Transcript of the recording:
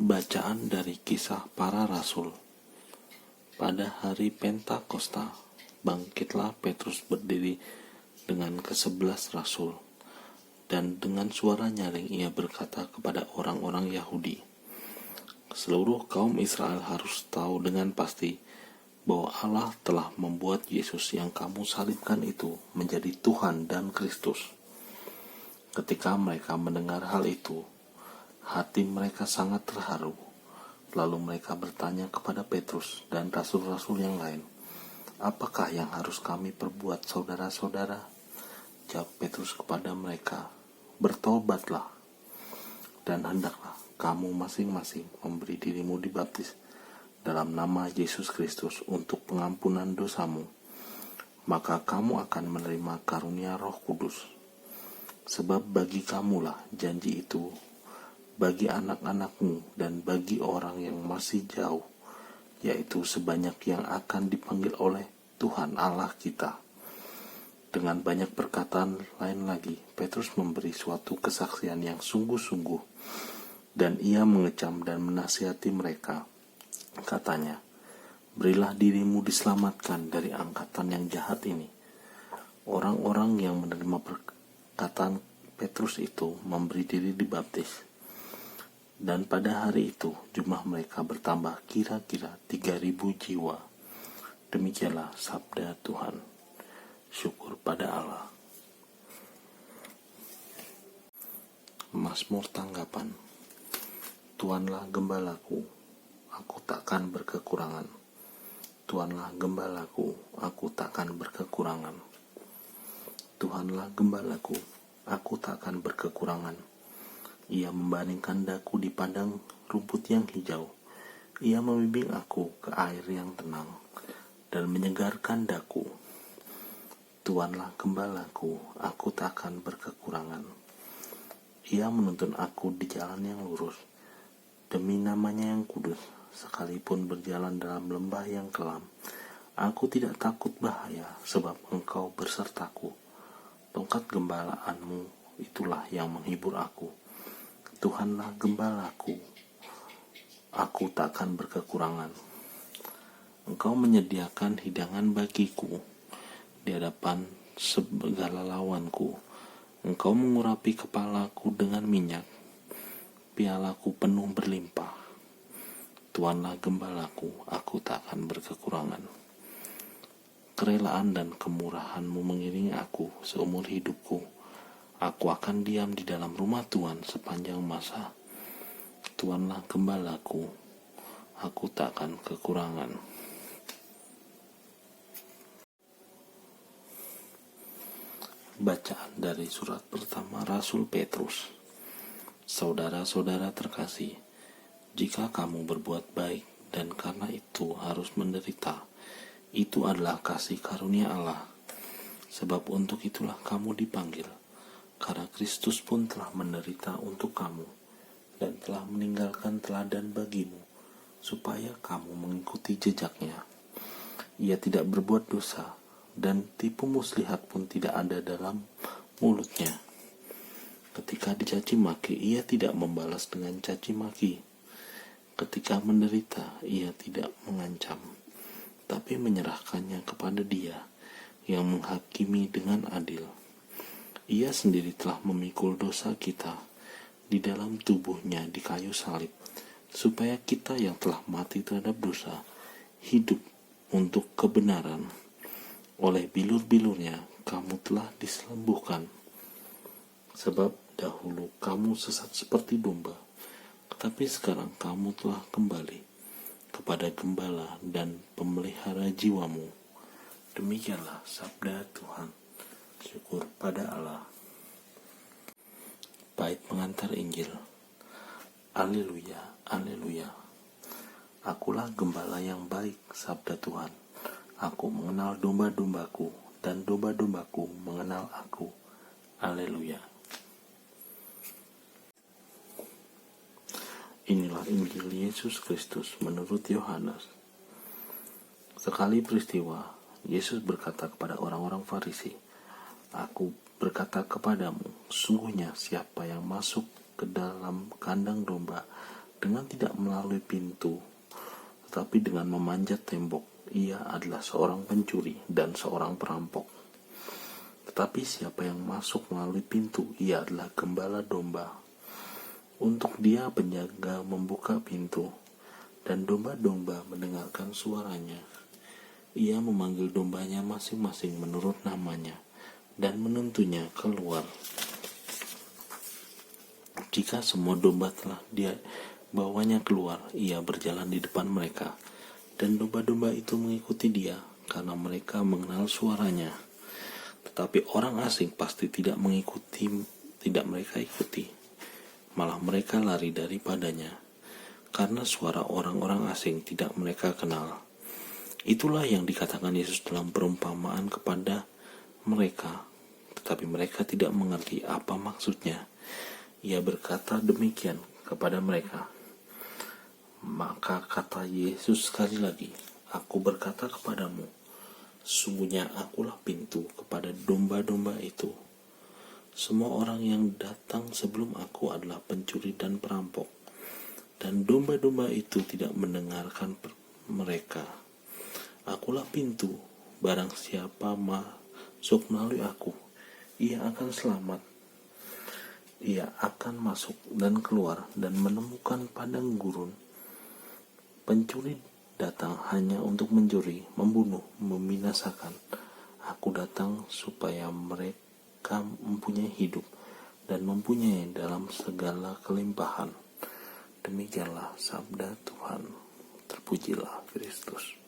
Bacaan dari Kisah Para Rasul. Pada hari Pentakosta, bangkitlah Petrus berdiri dengan ke-11 rasul, dan dengan suara nyaring ia berkata kepada orang-orang Yahudi, "Seluruh kaum Israel harus tahu dengan pasti bahwa Allah telah membuat Yesus yang kamu salibkan itu menjadi Tuhan dan Kristus." Ketika mereka mendengar hal itu, hati mereka sangat terharu. Lalu mereka bertanya kepada Petrus dan rasul-rasul yang lain, "Apakah yang harus kami perbuat, saudara-saudara?" Jawab Petrus kepada mereka, "Bertobatlah, dan hendaklah kamu masing-masing memberi dirimu dibaptis dalam nama Yesus Kristus untuk pengampunan dosamu. Maka kamu akan menerima karunia Roh Kudus. Sebab bagi kamulah janji itu, bagi anak-anakmu dan bagi orang yang masih jauh, yaitu sebanyak yang akan dipanggil oleh Tuhan Allah kita." Dengan banyak perkataan lain lagi, Petrus memberi suatu kesaksian yang sungguh-sungguh, dan ia mengecam dan menasihati mereka. Katanya, "Berilah dirimu diselamatkan dari angkatan yang jahat ini." Orang-orang yang menerima perkataan Petrus itu memberi diri dibaptis. Dan pada hari itu jumlah mereka bertambah kira-kira 3.000 jiwa. Demikianlah sabda Tuhan. Syukur pada Allah. Mazmur tanggapan. Tuhanlah gembalaku, aku takkan berkekurangan. Tuhanlah gembalaku, aku takkan berkekurangan. Tuhanlah gembalaku, aku takkan berkekurangan. Ia membaringkan daku di padang rumput yang hijau. Ia membimbing aku ke air yang tenang dan menyegarkan daku. Tuhanlah gembalaku, aku takkan berkekurangan. Ia menuntun aku di jalan yang lurus, demi namanya yang kudus. Sekalipun berjalan dalam lembah yang kelam, aku tidak takut bahaya, sebab Engkau bersertaku. Tongkat gembalaanmu itulah yang menghibur aku. Tuhanlah gembalaku, aku takkan berkekurangan. Engkau menyediakan hidangan bagiku di hadapan segala lawanku. Engkau mengurapi kepalaku dengan minyak, pialaku penuh berlimpah. Tuhanlah gembalaku, aku takkan berkekurangan. Kerelaan dan kemurahan-Mu mengiringi aku seumur hidupku. Aku akan diam di dalam rumah Tuhan sepanjang masa. Tuhanlah gembalaku, aku takkan kekurangan. Bacaan dari surat pertama Rasul Petrus. Saudara-saudara terkasih, jika kamu berbuat baik dan karena itu harus menderita, itu adalah kasih karunia Allah. Sebab untuk itulah kamu dipanggil, karena Kristus pun telah menderita untuk kamu dan telah meninggalkan teladan bagimu, supaya kamu mengikuti jejaknya. Ia tidak berbuat dosa, dan tipu muslihat pun tidak ada dalam mulutnya. Ketika dicaci maki, ia tidak membalas dengan caci maki. Ketika menderita, ia tidak mengancam, tapi menyerahkannya kepada Dia yang menghakimi dengan adil. Ia sendiri telah memikul dosa kita di dalam tubuhnya di kayu salib, supaya kita yang telah mati terhadap dosa hidup untuk kebenaran. Oleh bilur-bilurnya kamu telah disembuhkan. Sebab dahulu kamu sesat seperti domba, tetapi sekarang kamu telah kembali kepada gembala dan pemelihara jiwamu. Demikianlah sabda Tuhan. Syukur pada Allah. Bait pengantar Injil. Haleluya, haleluya. Akulah gembala yang baik, sabda Tuhan. Aku mengenal domba-dombaku, dan domba-dombaku mengenal aku. Haleluya. Inilah Injil Yesus Kristus menurut Yohanes. Sekali peristiwa, Yesus berkata kepada orang-orang Farisi, "Aku berkata kepadamu, sungguhnya siapa yang masuk ke dalam kandang domba dengan tidak melalui pintu, tetapi dengan memanjat tembok. Ia adalah seorang pencuri dan seorang perampok. Tetapi siapa yang masuk melalui pintu, ia adalah gembala domba. Untuk dia penjaga membuka pintu, dan domba-domba mendengarkan suaranya. Ia memanggil dombanya masing-masing menurut namanya, dan menuntunnya keluar. Jika semua domba telah dia bawanya keluar, ia berjalan di depan mereka, dan domba-domba itu mengikuti dia, karena mereka mengenal suaranya. Tetapi orang asing pasti tidak mereka ikuti, malah mereka lari daripadanya, karena suara orang-orang asing tidak mereka kenal. Itulah yang dikatakan Yesus dalam perumpamaan kepada mereka, tetapi mereka tidak mengerti apa maksudnya. Ia berkata demikian kepada mereka. Maka kata Yesus sekali lagi, "Aku berkata kepadamu, sesungguhnya akulah pintu kepada domba-domba itu. Semua orang yang datang sebelum aku adalah pencuri dan perampok, dan domba-domba itu tidak mendengarkan mereka. Akulah pintu, barang siapa masuk melalui aku, ia akan selamat. Ia akan masuk dan keluar dan menemukan padang gurun. Pencuri datang hanya untuk mencuri, membunuh, membinasakan. Aku datang supaya mereka mempunyai hidup dan mempunyai dalam segala kelimpahan." Demikianlah sabda Tuhan. Terpujilah Kristus.